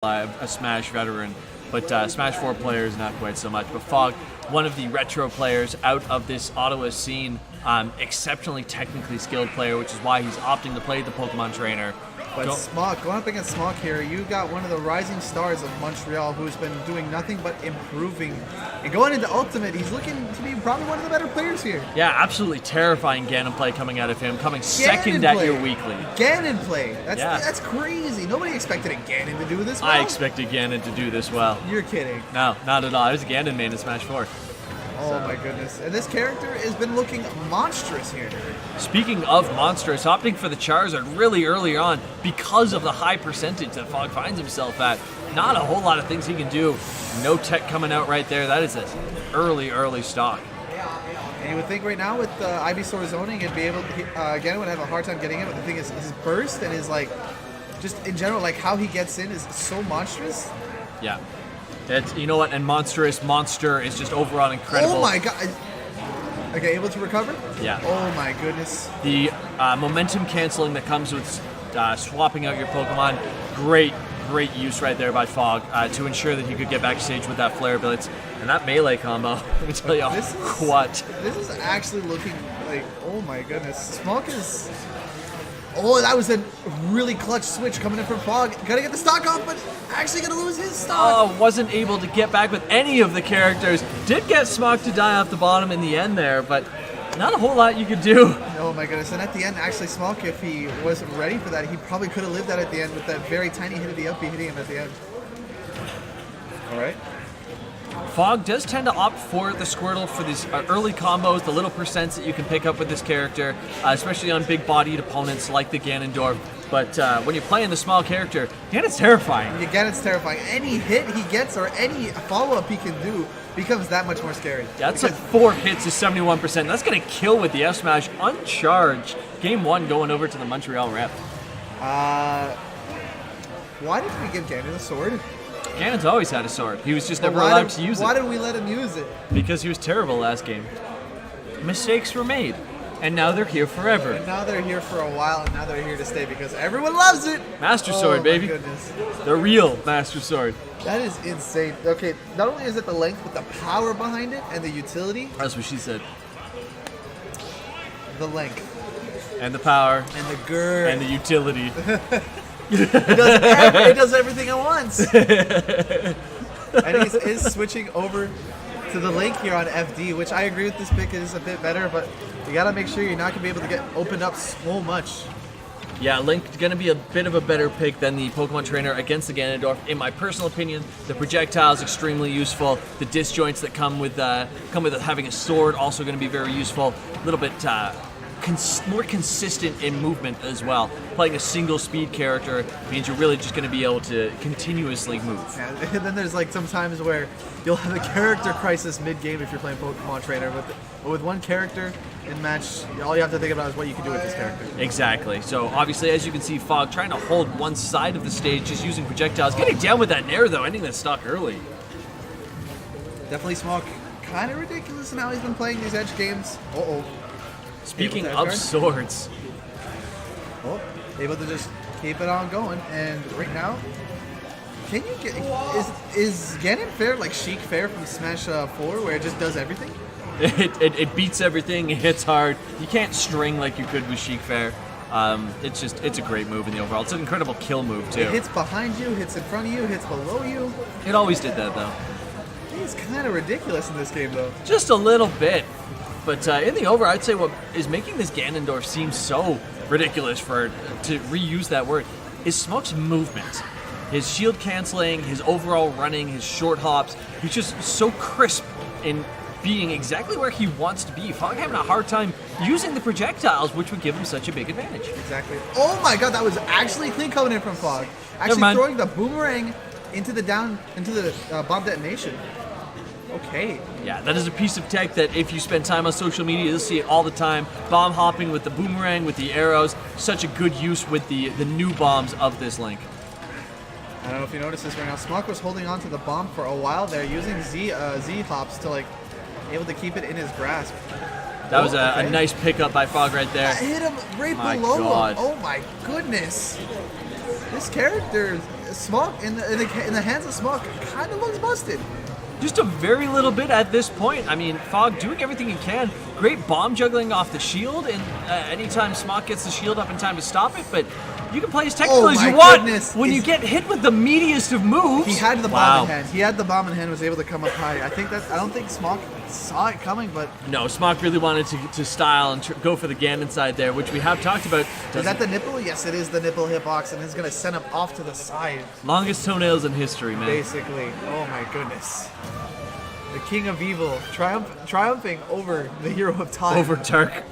a Smash veteran, but Smash 4 players not quite so much. But Fog, one of the retro players out of this Ottawa scene, exceptionally technically skilled player, which is why he's opting to play the Pokemon trainer. But Smokk, going up against Smokk here, you got one of the rising stars of Montreal who's been doing nothing but improving. And going into Ultimate, he's looking to be probably one of the better players here. Yeah, absolutely terrifying Ganon play coming out of him, coming second at your weekly. Ganon play. That's crazy. Nobody expected a Ganon to do this well. I expected Ganon to do this well. You're kidding. No, not at all. I was a Ganon main in Smash 4. Oh my goodness. And this character has been looking monstrous here. Speaking of monstrous, opting for the Charizard really early on because of the high percentage that Fog finds himself at. Not a whole lot of things he can do. No tech coming out right there. That is an early stock. And you would think right now with Ivysaur zoning, it'd be able to, again, would have a hard time getting it, but the thing is, his burst and his, like, just in general, like, how he gets in is so monstrous. Yeah. You know what? And Monster is just overall incredible. Oh my god. Okay, able to recover? Yeah. Oh my goodness. The momentum canceling that comes with swapping out your Pokemon, great use right there by Fog to ensure that he could get backstage with that Flare Blitz. And that melee combo, let me tell you what. This is actually looking like, oh my goodness. Smokk is... Oh, that was a really clutch switch coming in from Fog. Gotta get the stock off, but actually gonna lose his stock. Oh, wasn't able to get back with any of the characters. Did get Smokk to die off the bottom in the end there, but not a whole lot you could do. Oh my goodness, and at the end, actually, Smokk, if he wasn't ready for that, he probably could have lived that at the end with that very tiny hit of the up B hitting him at the end. All right. Fog does tend to opt for the Squirtle for these early combos, the little percents that you can pick up with this character, especially on big-bodied opponents like the Ganondorf. But when you're playing the small character, Ganon's terrifying. Ganon's terrifying. Any hit he gets or any follow-up he can do becomes that much more scary. Yeah, that's like 4 hits is 71%. That's going to kill with the F-Smash uncharged. Game 1 going over to the Montreal rep. Why did we give Ganon a sword? Ganon's always had a sword. He was just never allowed to use it. Why did we let him use it? Because he was terrible last game. Mistakes were made, and now they're here forever. And now they're here for a while, and now they're here to stay because everyone loves it. Master Sword, baby. Oh my goodness. The real Master Sword. That is insane. Okay, not only is it the length, but the power behind it and the utility. That's what she said. The length. And the power. And the girth. And the utility. It does everything at once. And he's switching over to the Link here on FD, which I agree with this pick is a bit better, but you gotta make sure you're not gonna be able to get opened up so much. Yeah, Link's gonna be a bit of a better pick than the Pokemon Trainer against the Ganondorf. In my personal opinion, the projectile is extremely useful. The disjoints that come with having a sword also gonna be very useful. A little bit more consistent in movement as well. Playing a single speed character means you're really just going to be able to continuously move. Yeah, and then there's like some times where you'll have a character crisis mid-game if you're playing Pokemon Trainer, but with one character in match, all you have to think about is what you can do with this character. Exactly. So obviously, as you can see, Fog trying to hold one side of the stage, just using projectiles. Getting down with that Nair though, ending that stock early. Definitely Smokk. Kind of ridiculous in how he's been playing these edge games. Speaking of swords. Oh, able to just keep it on going. And right now, can you get... Is Ganon fair like Sheik fair from Smash 4 where it just does everything? It beats everything, it hits hard. You can't string like you could with Sheik fair. It's a great move in the overall. It's an incredible kill move too. It hits behind you, hits in front of you, hits below you. It always did that though. He's kind of ridiculous in this game though. Just a little bit. But in the over, I'd say what is making this Ganondorf seem so ridiculous to reuse that word is Smokk's movement. His shield canceling, his overall running, his short hops. He's just so crisp in being exactly where he wants to be. Fog having a hard time using the projectiles, which would give him such a big advantage. Exactly. Oh my god, that was actually clean coming in from Fog. Actually throwing the boomerang into the bomb detonation. Okay. Yeah, that is a piece of tech that if you spend time on social media, you'll see it all the time. Bomb hopping with the boomerang, with the arrows. Such a good use with the new bombs of this Link. I don't know if you noticed this right now. Smokk was holding on to the bomb for a while there, using Z hops to able to keep it in his grasp. That was a nice pickup by Fog right there. That hit him right below him. Oh my goodness. This character Smokk in the hands of Smokk kind of looks busted. Just a very little bit at this point. I mean, Fog doing everything he can. Great bomb juggling off the shield, and anytime Smokk gets the shield up in time to stop it, but you can play as technical as you want. When you get hit with the meatiest of moves. He had the bomb in hand. He had the bomb in hand, was able to come up high. I don't think Smokk saw it coming, but... No, Smokk really wanted to style and go for the Ganon side there, which we have talked about. Is that the nipple? Yes, it is the nipple hitbox, and it's going to send him off to the side. Longest toenails in history, man. Basically. Oh my goodness. The King of Evil triumphing over the hero of time. Over Dark.